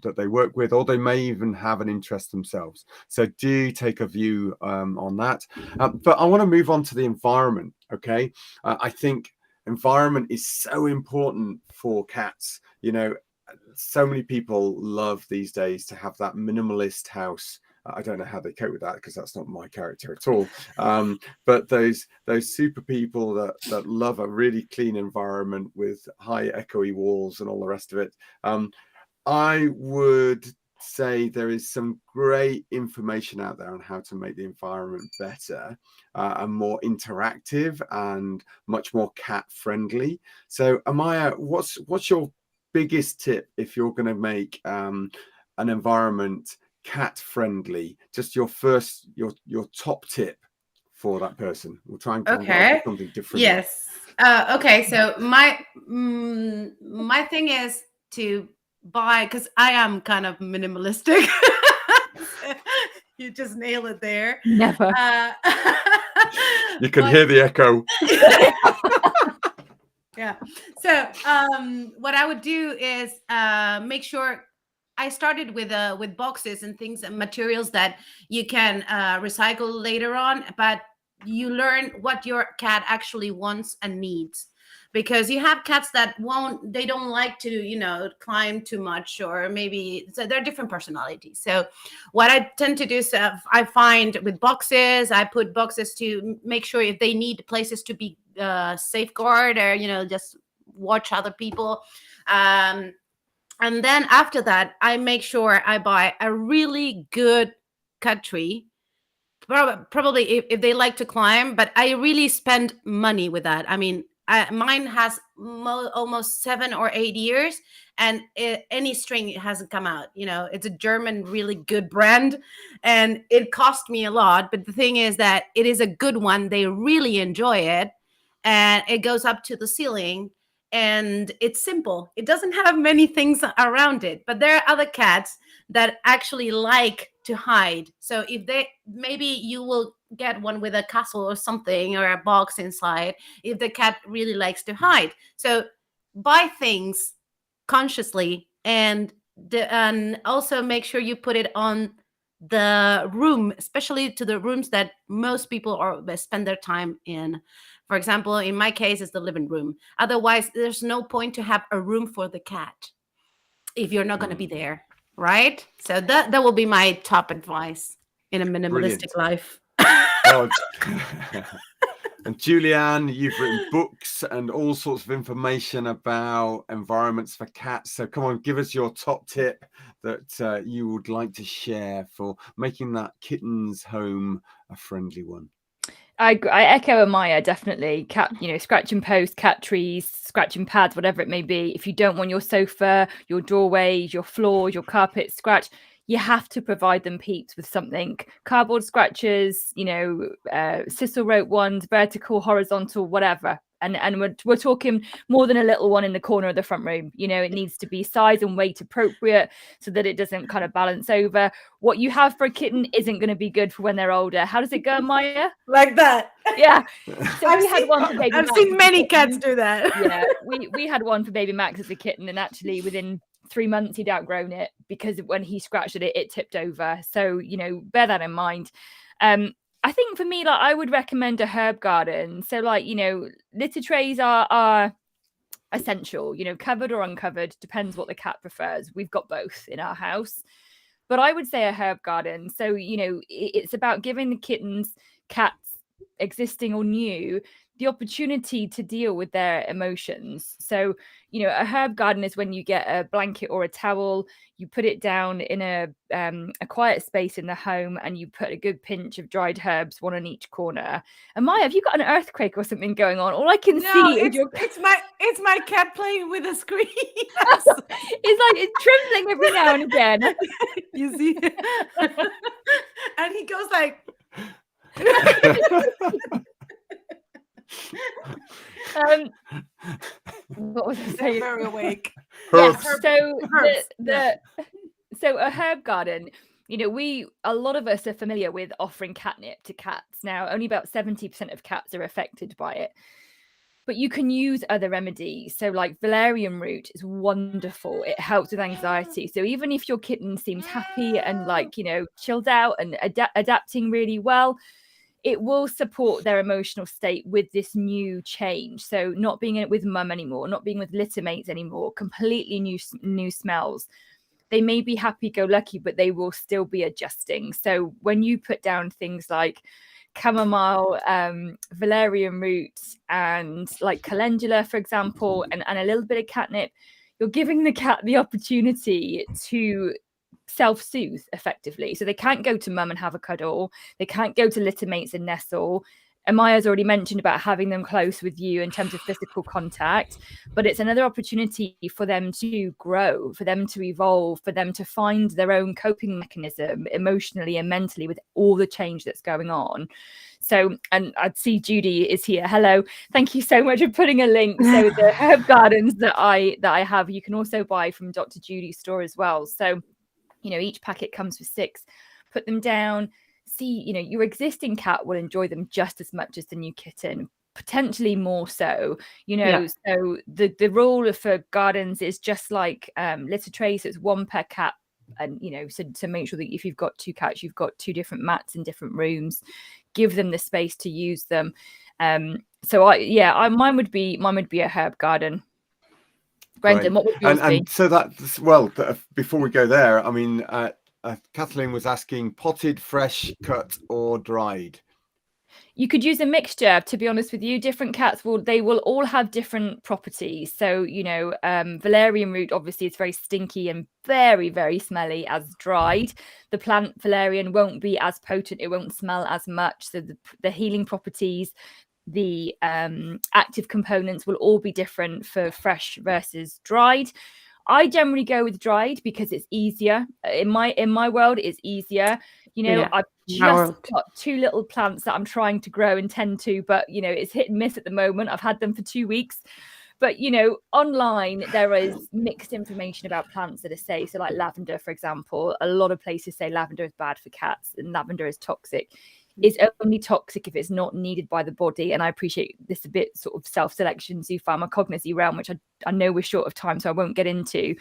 that they work with, or they may even have an interest themselves. So do take a view on that. But I want to move on to the environment, okay? I think environment is so important for cats. So many people love these days to have that minimalist house. I don't know how they cope with that, because that's not my character at all. But those super people that love a really clean environment with high echoey walls and all the rest of it. I would say there is some great information out there on how to make the environment better and more interactive and much more cat friendly. So Amaya, what's your biggest tip if you're going to make an environment cat friendly? Just your top tip for that person. We'll try and come up with something different. Yes. Okay, so my thing is to buy, because I am kind of minimalistic. You just nail it there. Never. You can hear the echo. Yeah. So what I would do is make sure I started with boxes and things and materials that you can recycle later on, but you learn what your cat actually wants and needs. Because you have cats that they don't like to, climb too much, or maybe so they're different personalities. So what I tend to do is I find with boxes, I put boxes to make sure if they need places to be safeguard, or just watch other people. And then after that, I make sure I buy a really good cut tree. Probably if they like to climb, but I really spend money with that. I mean, mine has almost 7 or 8 years, and any string hasn't come out. It's a German, really good brand, and it cost me a lot. But the thing is that it is a good one. They really enjoy it, and it goes up to the ceiling, and it's simple. It doesn't have many things around it, but there are other cats that actually like to hide. So if maybe you will get one with a castle or something, or a box inside, if the cat really likes to hide. So buy things consciously, and also make sure you put it on the room, especially to the rooms that most people spend their time in. For example, in my case, it's the living room. Otherwise, there's no point to have a room for the cat if you're not going to be there, right? So that will be my top advice in a minimalistic life. Oh, and Julianne, you've written books and all sorts of information about environments for cats. So come on, give us your top tip that you would like to share for making that kitten's home a friendly one. I echo Amaya, definitely. Cat, scratch and post, cat trees, scratching pads, whatever it may be. If you don't want your sofa, your doorways, your floors, your carpet scratched, you have to provide them peeps with something. Cardboard scratchers, sisal rope ones, vertical, horizontal, whatever. And we're talking more than a little one in the corner of the front room. It needs to be size and weight appropriate so that it doesn't kind of balance over. What you have for a kitten isn't going to be good for when they're older. How does it go, Maya? Like that. Yeah. So I've seen many cats do that. Yeah, we had one for baby Max as a kitten, and actually within 3 months he'd outgrown it, because when he scratched at it, it tipped over. So bear that in mind. I think for me, I would recommend a herb garden. So litter trays are essential, covered or uncovered, depends what the cat prefers. We've got both in our house, but I would say a herb garden. So it's about giving the kittens, cats, existing or new, the opportunity to deal with their emotions. So a herb garden is when you get a blanket or a towel, you put it down in a quiet space in the home, and you put a good pinch of dried herbs, one on each corner. And Maya, have you got an earthquake or something going on? All I can see is it's my cat playing with a screen. It's like it's trembling every now and again. You see, and he goes like. What was I saying? Very awake. Yeah, so a herb garden, a lot of us are familiar with offering catnip to cats. Now, only about 70% of cats are affected by it, but you can use other remedies. So like valerian root is wonderful. It helps with anxiety. So even if your kitten seems happy and chilled out and adapting really well, it will support their emotional state with this new change. So not being with mum anymore, not being with litter mates anymore, completely new smells. They may be happy-go-lucky, but they will still be adjusting. So when you put down things like chamomile, valerian root, and like calendula, for example, and a little bit of catnip, you're giving the cat the opportunity to self-soothe effectively. So they can't go to mum and have a cuddle, they can't go to litter mates and nestle. Amaya's already mentioned about having them close with you in terms of physical contact, but it's another opportunity for them to grow, for them to evolve, for them to find their own coping mechanism emotionally and mentally with all the change that's going on. So, and I'd see Judy is here. Hello. Thank you so much for putting a link. So the herb gardens that I have, you can also buy from Dr. Judy's store as well. So, each packet comes with 6. Put them down. See, your existing cat will enjoy them just as much as the new kitten, potentially more so. So the rule for gardens is just like litter trays. It's 1 per cat. And so to make sure that if you've got 2 cats, you've got 2 different mats in different rooms. Give them the space to use them. So mine would be a herb garden. Brendan, what would yours be? And so before we go there, I mean, Kathleen was asking potted, fresh, cut, or dried. You could use a mixture, to be honest with you. Different cats will all have different properties. So, valerian root obviously is very stinky and very, very smelly as dried. The plant valerian won't be as potent. It won't smell as much. So the healing properties, the active components will all be different for fresh versus dried. I generally go with dried because it's easier. In my world, it's easier. I've just got 2 little plants that I'm trying to grow and tend to, but it's hit and miss at the moment. I've had them for 2 weeks. But online there is mixed information about plants that are safe. So like lavender, for example, a lot of places say lavender is bad for cats and lavender is toxic. It's only toxic if it's not needed by the body. And I appreciate this a bit sort of self-selection, zoopharmacognosy realm, which I know we're short of time, so I won't get into.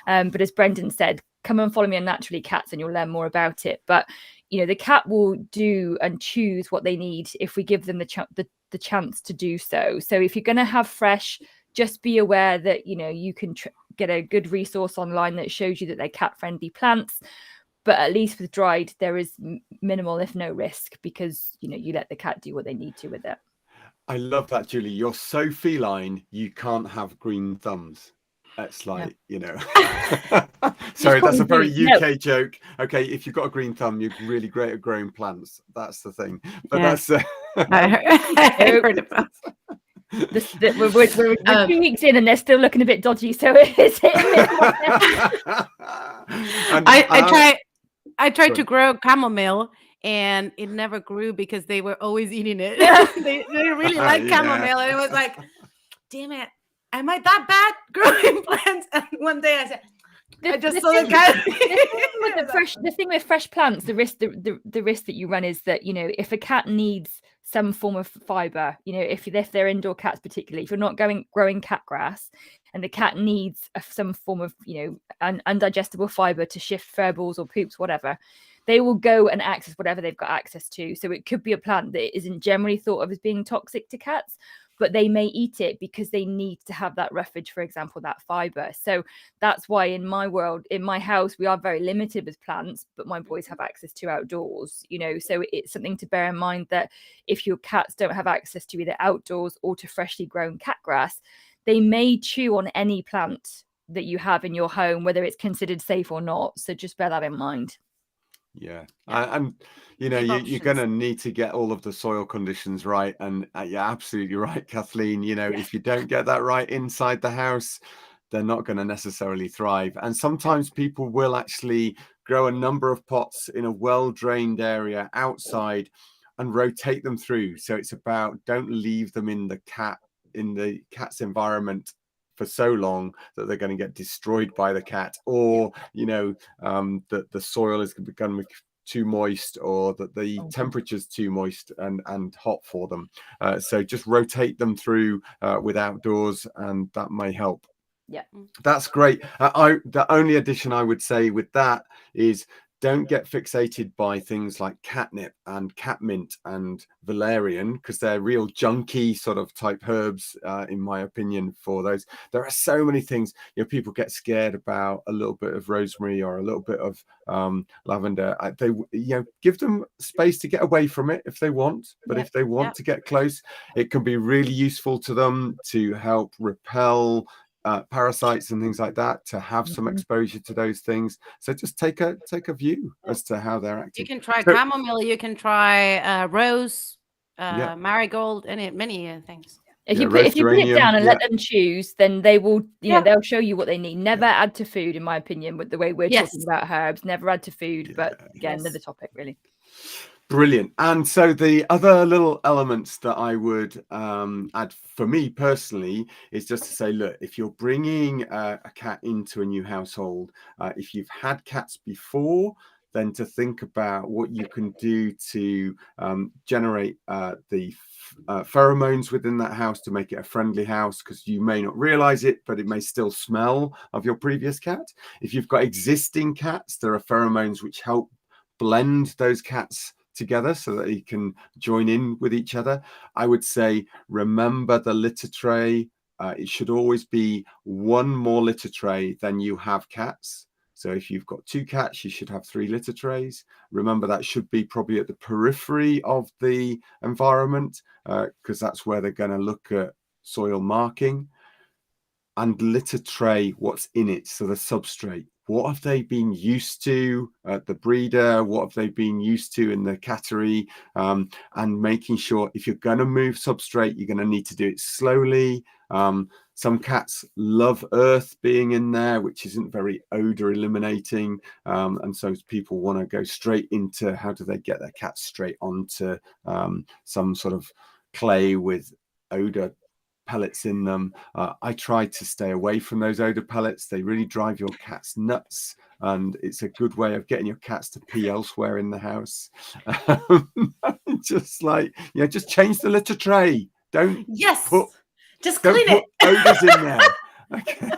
But as Brendan said, come and follow me on Naturally Cats and you'll learn more about it. But, the cat will do and choose what they need if we give them the chance to do so. So if you're going to have fresh, just be aware that, you can get a good resource online that shows you that they're cat-friendly plants. But at least with dried, there is minimal, if no risk, because, you let the cat do what they need to with it. I love that, Julie. You're so feline, you can't have green thumbs. That's like, sorry, that's a very UK joke. Okay, if you've got a green thumb, you're really great at growing plants. That's the thing. But that's... I heard about we're 2 weeks in and they're still looking a bit dodgy, so it's I tried to grow chamomile and it never grew because they were always eating it. they really like chamomile, and it was like, damn it, am I that bad growing plants? And one day I said, I just saw the cat. The thing with fresh plants, the risk that you run is that, if a cat needs some form of fiber, if they're indoor cats, particularly if you're not growing cat grass and the cat needs some form of undigestible fiber to shift fur balls or poops, whatever, they will go and access whatever they've got access to. So it could be a plant that isn't generally thought of as being toxic to cats, but they may eat it because they need to have that roughage, for example, that fiber. So that's why in my world, in my house, we are very limited with plants, but my boys have access to outdoors, so it's something to bear in mind that if your cats don't have access to either outdoors or to freshly grown cat grass, they may chew on any plant that you have in your home, whether it's considered safe or not. So just bear that in mind. Yeah. And you're going to need to get all of the soil conditions right. And you're absolutely right, Kathleen. If you don't get that right inside the house, they're not going to necessarily thrive. And sometimes people will actually grow a number of pots in a well-drained area outside and rotate them through. So it's about, don't leave them in the cat's environment for so long that they're going to get destroyed by the cat, or that the soil is becoming too moist, or that the temperature's too moist and hot for them. So just rotate them through with outdoors, and that may help. Yeah, that's great. The only addition I would say with that is, don't get fixated by things like catnip and catmint and valerian, because they're real junky sort of type herbs, in my opinion, for those. There are so many things. People get scared about a little bit of rosemary or a little bit of lavender. They give them space to get away from it if they want, but if they want to get close, it can be really useful to them to help repel parasites and things like that, to have some exposure to those things. So just take a view as to how they're acting. You can try chamomile, you can try rose, marigold, and many things. If you put it down and let them choose, then they will, they'll show you what they need. Never add to food, in my opinion, with the way we're talking about herbs. Never add to food, but again, another topic, really. Brilliant. And so the other little elements that I would add for me personally is just to say, look, if you're bringing a cat into a new household, if you've had cats before, then to think about what you can do to generate the pheromones within that house to make it a friendly house, because you may not realize it, but it may still smell of your previous cat. If you've got existing cats, there are pheromones which help blend those cats together so that they can join in with each other. I would say, remember the litter tray. It should always be one more litter tray than you have cats. So if you've got 2 cats, you should have 3 litter trays. Remember, that should be probably at the periphery of the environment, because that's where they're going to look at soil marking. And litter tray, what's in it? So the substrate. What have they been used to at the breeder? What have they been used to in the cattery? And making sure if you're going to move substrate, you're going to need to do it slowly. Some cats love earth being in there, which isn't very odor eliminating. And so people want to go straight into how do they get their cats straight onto some sort of clay with odor pellets in them. I try to stay away from those odor pellets. They really drive your cats nuts, and it's a good way of getting your cats to pee elsewhere in the house. Just change the litter tray. Don't just clean it. Odors in there. Okay.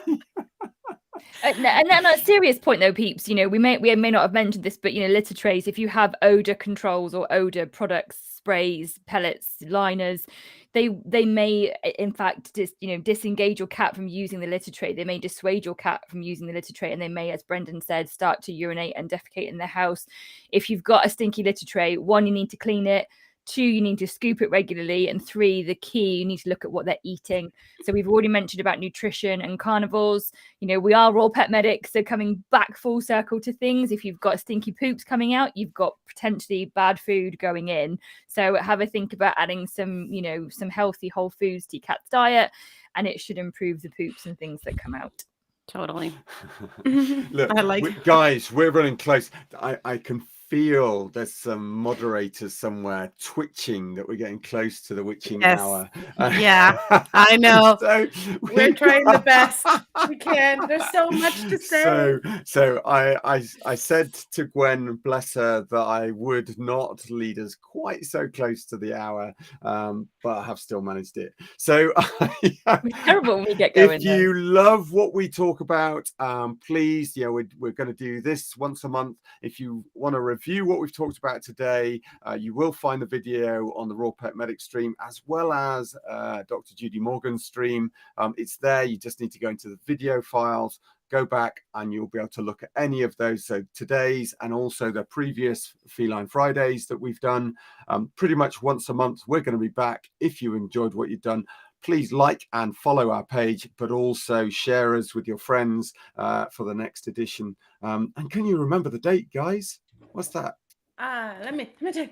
And then on a serious point though, peeps, we may not have mentioned this, but litter trays, if you have odor controls or odor products, sprays, pellets, liners, they may in fact disengage your cat from using the litter tray. They may dissuade your cat from using the litter tray, and they may, as Brendan said, start to urinate and defecate in the house. If you've got a stinky litter tray, 1, you need to clean it. 2, you need to scoop it regularly. And 3, the key, you need to look at what they're eating. So we've already mentioned about nutrition and carnivores. We are raw pet medics, so coming back full circle to things. If you've got stinky poops coming out, you've got potentially bad food going in. So have a think about adding some healthy whole foods to your cat's diet, and it should improve the poops and things that come out. Totally. Look, guys, we're running close. I can feel there's some moderators somewhere twitching that we're getting close to the witching hour. Yeah, I know. So we're trying the best we can. There's so much to say. So I said to Gwen, bless her, that I would not lead us quite so close to the hour, but I have still managed it. So it's terrible when we get going. If you love what we talk about, please, we're going to do this once a month. If you want to review what we've talked about today, you will find the video on the Raw Pet Medic stream, as well as Dr. Judy Morgan's stream. It's there. You just need to go into the video files, go back, and you'll be able to look at any of those. So today's and also the previous Feline Fridays that we've done, pretty much once a month. We're going to be back. If you enjoyed what you've done, please like and follow our page, but also share us with your friends for the next edition. And can you remember the date, guys? What's that? Let me check.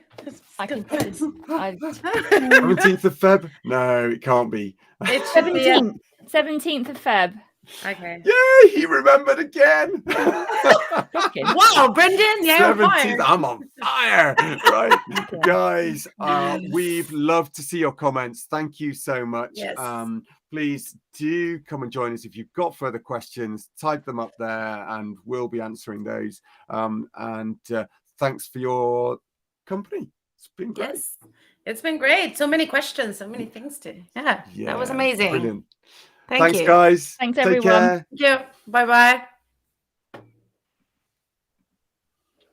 I can put this. 17th of Feb? No, it can't be. It's 17th of Feb. Okay. Yay, he remembered again. Wow, Brendan, yeah, 17th, I'm on fire. Right, guys, we've loved to see your comments. Thank you so much. Yes. Please do come and join us. If you've got further questions, type them up there and we'll be answering those. And thanks for your company. It's been great. Yes, it's been great. So many questions, so many things to. Yeah, that was amazing. Brilliant. Thanks, guys. Thanks, Take everyone. care. Thank you. Bye-bye.